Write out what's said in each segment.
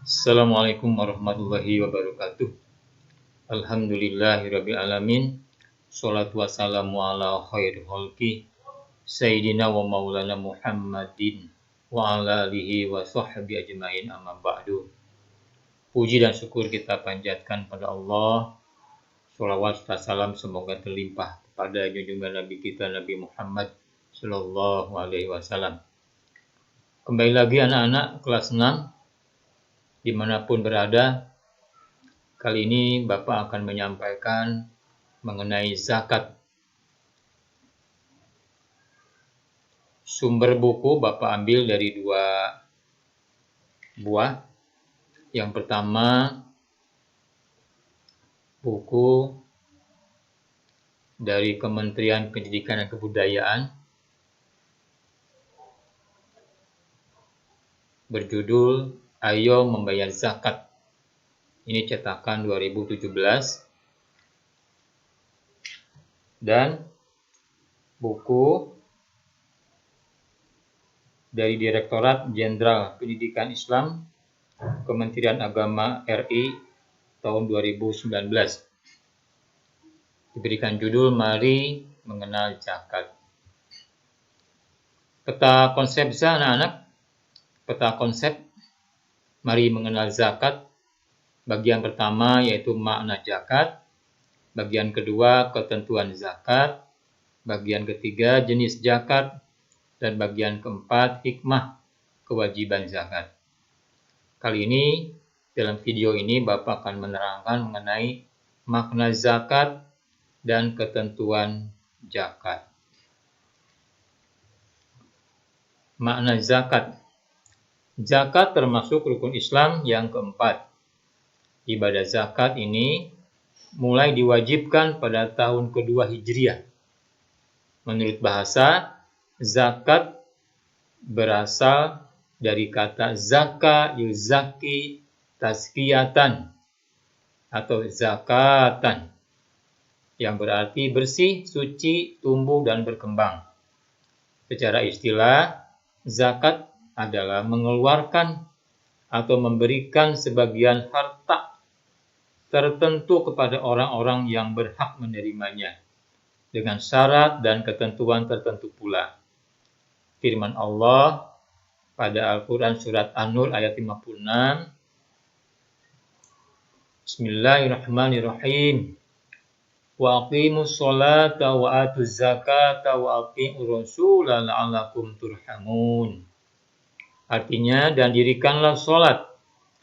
Assalamualaikum warahmatullahi wabarakatuh. Alhamdulillahirabbil alamin. Sholatu wassalamu ala khairil khalqi Sayyidina wa maulana Muhammadin wa ala alihi wa sahbihi ajmain, amma ba'du. Puji dan syukur kita panjatkan pada Allah. Sholawat serta salam semoga terlimpah kepada junjungan Nabi kita Nabi Muhammad sallallahu alaihi wasallam. Kembali lagi anak-anak kelas 6 dimanapun berada. Kali ini Bapak akan menyampaikan mengenai zakat. Sumber buku Bapak ambil dari 2 buah. Yang pertama, buku dari Kementerian Pendidikan dan Kebudayaan berjudul Ayo Membayar Zakat. Ini cetakan 2017. Dan buku dari Direktorat Jenderal Pendidikan Islam Kementerian Agama RI tahun 2019. Diberikan judul Mari Mengenal Zakat. Peta konsep anak-anak. Peta konsep Mari Mengenal Zakat. Bagian pertama yaitu makna zakat. Bagian kedua ketentuan zakat. Bagian ketiga jenis zakat. Dan bagian keempat hikmah kewajiban zakat. Kali ini dalam video ini Bapak akan menerangkan mengenai makna zakat dan ketentuan zakat. Makna zakat. Zakat termasuk rukun Islam yang keempat. Ibadah zakat ini mulai diwajibkan pada tahun kedua Hijriah. Menurut bahasa, zakat berasal dari kata zaka yuzaki tazkiyatan atau zakatan, yang berarti bersih, suci, tumbuh, dan berkembang. Secara istilah, zakat adalah mengeluarkan atau memberikan sebagian harta tertentu kepada orang-orang yang berhak menerimanya, dengan syarat dan ketentuan tertentu pula. Firman Allah pada Al-Quran Surat An-Nur ayat 56. Bismillahirrahmanirrahim. Wa aqimus sholata wa atuz zakata wa ati'ur rasula la'allakum turhamun. Artinya, dan dirikanlah sholat,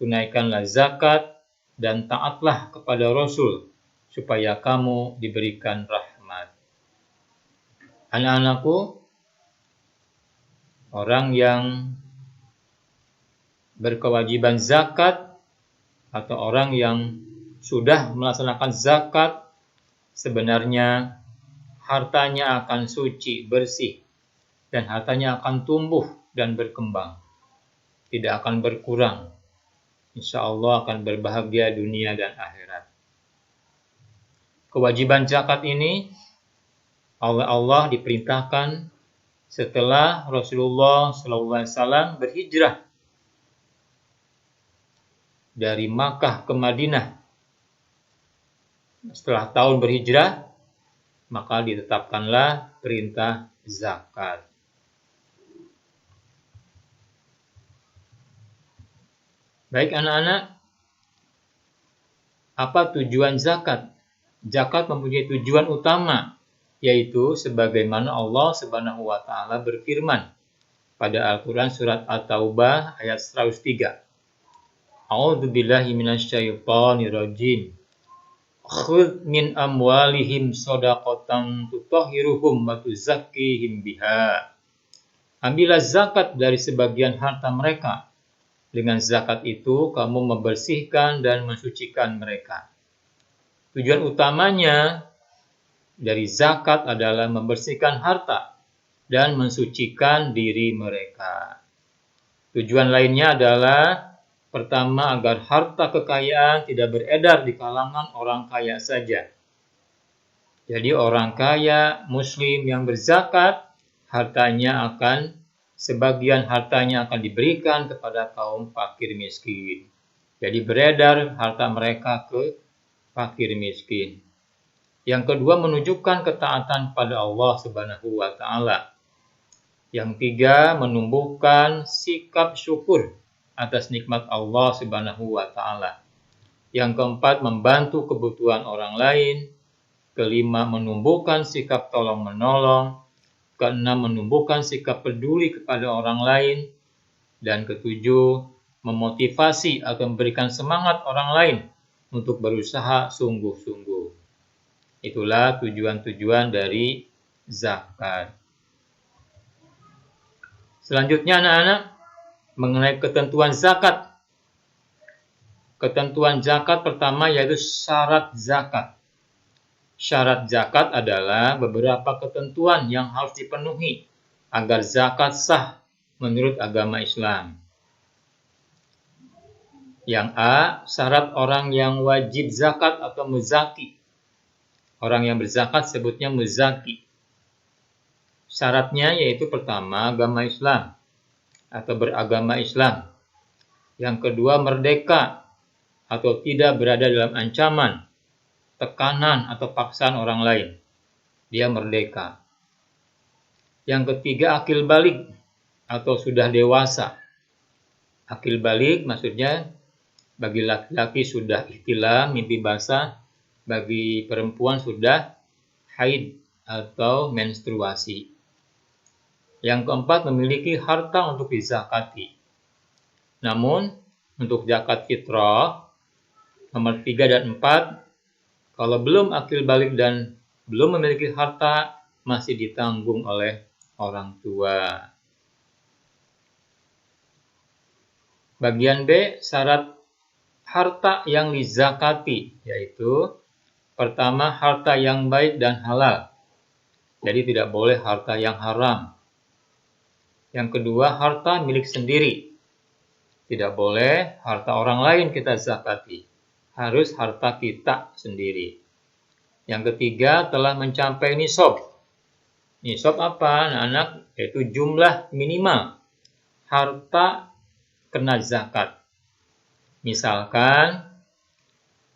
tunaikanlah zakat, dan taatlah kepada Rasul, supaya kamu diberikan rahmat. Anak-anakku, orang yang berkewajiban zakat atau orang yang sudah melaksanakan zakat, sebenarnya hartanya akan suci, bersih, dan hartanya akan tumbuh dan berkembang. Tidak akan berkurang. Insya Allah akan berbahagia dunia dan akhirat. Kewajiban zakat ini oleh Allah diperintahkan setelah Rasulullah SAW berhijrah dari Makkah ke Madinah. Setelah tahun berhijrah, maka ditetapkanlah perintah zakat. Baik anak-anak, apa tujuan zakat? Zakat mempunyai tujuan utama, yaitu sebagaimana Allah Subhanahu wa taala berfirman pada Al-Qur'an surat At-Taubah ayat 103. A'udzubillahi minasyaitonir rajim. Khudz min amwalihim shadaqatan tutahhiruhum wa tuzakkihim biha. Ambillah zakat dari sebagian harta mereka. Dengan zakat itu kamu membersihkan dan mensucikan mereka. Tujuan utamanya dari zakat adalah membersihkan harta dan mensucikan diri mereka. Tujuan lainnya adalah pertama, agar harta kekayaan tidak beredar di kalangan orang kaya saja. Jadi orang kaya muslim yang berzakat, sebagian hartanya akan diberikan kepada kaum fakir miskin. Jadi beredar harta mereka ke fakir miskin. Yang kedua, menunjukkan ketaatan pada Allah Subhanahu wa taala. Yang tiga, menumbuhkan sikap syukur atas nikmat Allah Subhanahu wa taala. Yang keempat, membantu kebutuhan orang lain. Kelima, menumbuhkan sikap tolong-menolong. Keenam, menumbuhkan sikap peduli kepada orang lain. Dan ketujuh, memotivasi atau memberikan semangat orang lain untuk berusaha sungguh-sungguh. Itulah tujuan-tujuan dari zakat. Selanjutnya anak-anak, mengenai ketentuan zakat. Ketentuan zakat pertama yaitu syarat zakat. Syarat zakat adalah beberapa ketentuan yang harus dipenuhi agar zakat sah menurut agama Islam. Yang A, syarat orang yang wajib zakat atau muzaki. Orang yang berzakat sebutnya muzaki. Syaratnya yaitu pertama, agama Islam atau beragama Islam. Yang kedua, merdeka atau tidak berada dalam ancaman, tekanan atau paksaan orang lain. Dia merdeka. Yang ketiga, akil balik atau sudah dewasa. Akil balik maksudnya bagi laki-laki sudah ihtilam, mimpi basah, bagi perempuan sudah haid atau menstruasi. Yang keempat, memiliki harta untuk dizakati. Namun, untuk zakat fitrah, nomor 3 dan 4, kalau belum akil balik dan belum memiliki harta, masih ditanggung oleh orang tua. Bagian B, syarat harta yang dizakati, yaitu pertama, harta yang baik dan halal. Jadi tidak boleh harta yang haram. Yang kedua, harta milik sendiri. Tidak boleh harta orang lain kita zakati. Harus harta kita sendiri. Yang ketiga, telah mencapai nisab. Nisab apa, anak-anak? Yaitu jumlah minimal harta kena zakat. Misalkan,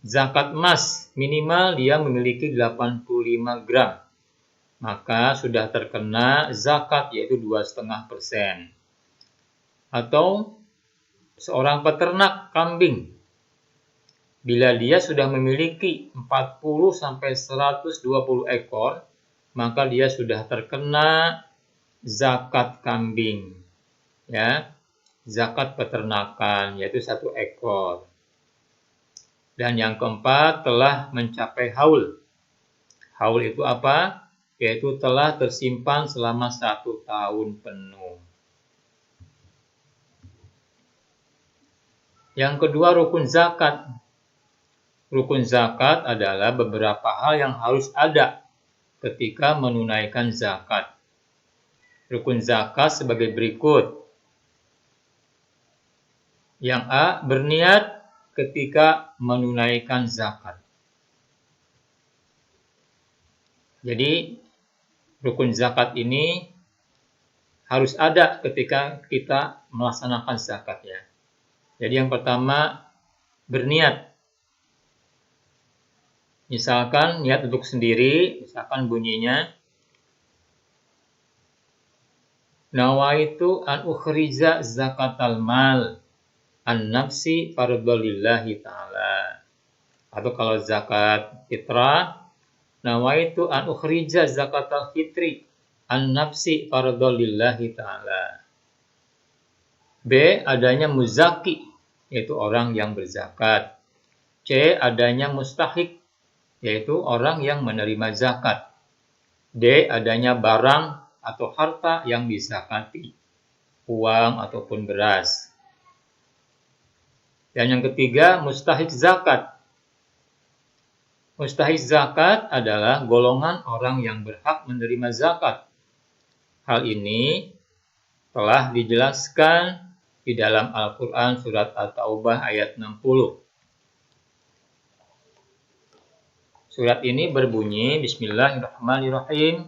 zakat emas minimal dia memiliki 85 gram. Maka sudah terkena zakat yaitu 2,5%. Atau seorang peternak kambing, bila dia sudah memiliki 40-120 ekor, maka dia sudah terkena zakat kambing. Ya, zakat peternakan yaitu 1 ekor. Dan yang keempat, telah mencapai haul. Haul itu apa? Yaitu telah tersimpan selama 1 tahun penuh. Yang kedua, rukun zakat. Rukun zakat adalah beberapa hal yang harus ada ketika menunaikan zakat. Rukun zakat sebagai berikut. Yang A, berniat ketika menunaikan zakat. Jadi, rukun zakat ini harus ada ketika kita melaksanakan zakat ya. Jadi yang pertama, berniat. Misalkan niat untuk sendiri, misalkan bunyinya nawaitu an ukhrija zakatal mal an nafsi fardholillahi ta'ala. Atau kalau zakat fitrah, nawaitu an ukhrija zakatal fitri an nafsi fardholillahi ta'ala. B, adanya muzaki, yaitu orang yang berzakat. C, adanya mustahik, yaitu orang yang menerima zakat. D, adanya barang atau harta yang dizakati, uang ataupun beras. Dan yang ketiga, mustahik zakat. Mustahik zakat adalah golongan orang yang berhak menerima zakat. Hal ini telah dijelaskan di dalam Al-Quran surat At-Taubah ayat 60. Surat ini berbunyi, Bismillahirrahmanirrahim.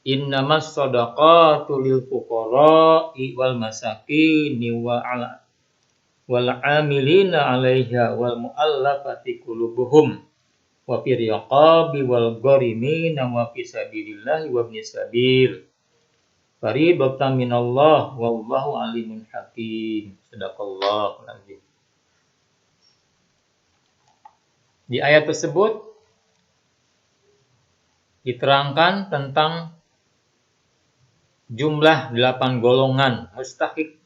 Innamas shadaqatu lil fuqara'i wal masakini wal 'amilina 'alaiha wal mu'allafati qulubuhum wa fi riqabi wal gharimina wa fi sabilillah wa ibnis sabil. Fariidatan minallah wallahu alimun hakim. Sadaqallahul azim. Di ayat tersebut diterangkan tentang jumlah 8 golongan mustahik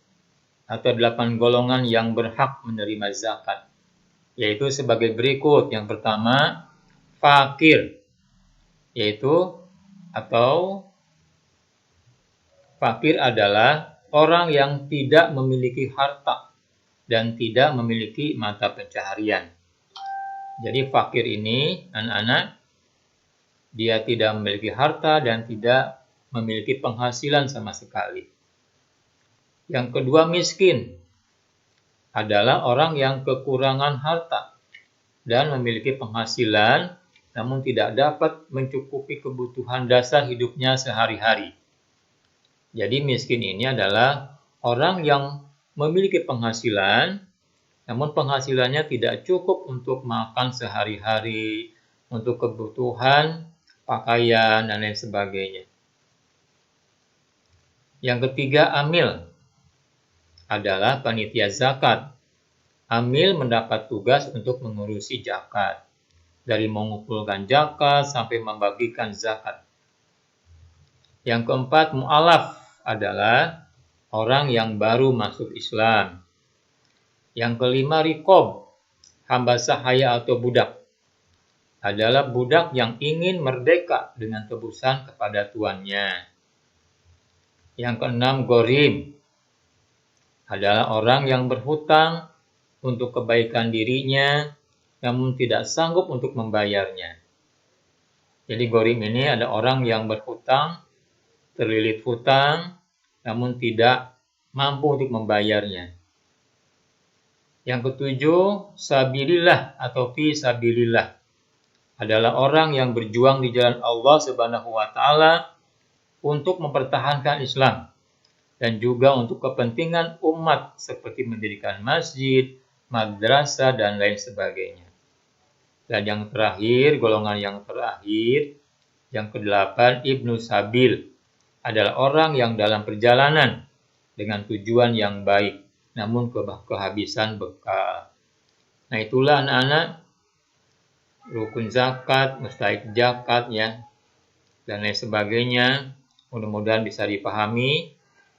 atau 8 golongan yang berhak menerima zakat, yaitu sebagai berikut. Yang pertama, fakir, yaitu atau fakir adalah orang yang tidak memiliki harta dan tidak memiliki mata pencaharian. Jadi fakir ini, anak-anak, dia tidak memiliki harta dan tidak memiliki penghasilan sama sekali. Yang kedua, miskin adalah orang yang kekurangan harta dan memiliki penghasilan namun tidak dapat mencukupi kebutuhan dasar hidupnya sehari-hari. Jadi miskin ini adalah orang yang memiliki penghasilan namun penghasilannya tidak cukup untuk makan sehari-hari, untuk kebutuhan pakaian, dan lain sebagainya. Yang ketiga, amil adalah panitia zakat. Amil mendapat tugas untuk mengurusi zakat, dari mengumpulkan zakat sampai membagikan zakat. Yang keempat, mu'alaf adalah orang yang baru masuk Islam. Yang kelima, riqab, hamba sahaya atau budak, adalah budak yang ingin merdeka dengan tebusan kepada tuannya. Yang keenam, gharim, adalah orang yang berhutang untuk kebaikan dirinya namun tidak sanggup untuk membayarnya. Jadi gharim ini ada orang yang berhutang, terlilit hutang namun tidak mampu untuk membayarnya. Yang ketujuh, sabilillah atau fi sabilillah, adalah orang yang berjuang di jalan Allah Subhanahu wa taala untuk mempertahankan Islam dan juga untuk kepentingan umat seperti mendirikan masjid, madrasah, dan lain sebagainya. Dan yang terakhir, golongan yang terakhir, yang ke-8, Ibnu Sabil, adalah orang yang dalam perjalanan dengan tujuan yang baik namun kehabisan bekal. Nah, itulah anak-anak rukun zakat, mustahik zakat ya, dan lain sebagainya. Mudah-mudahan bisa dipahami.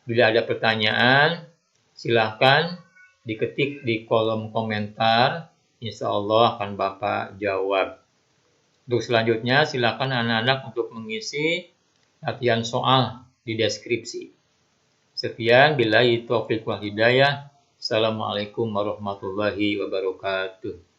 Bila ada pertanyaan, silahkan diketik di kolom komentar. Insya Allah akan Bapak jawab. Untuk selanjutnya, silakan anak-anak untuk mengisi latihan soal di deskripsi. Sekian, billahi taufiq wal hidayah. Assalamualaikum warahmatullahi wabarakatuh.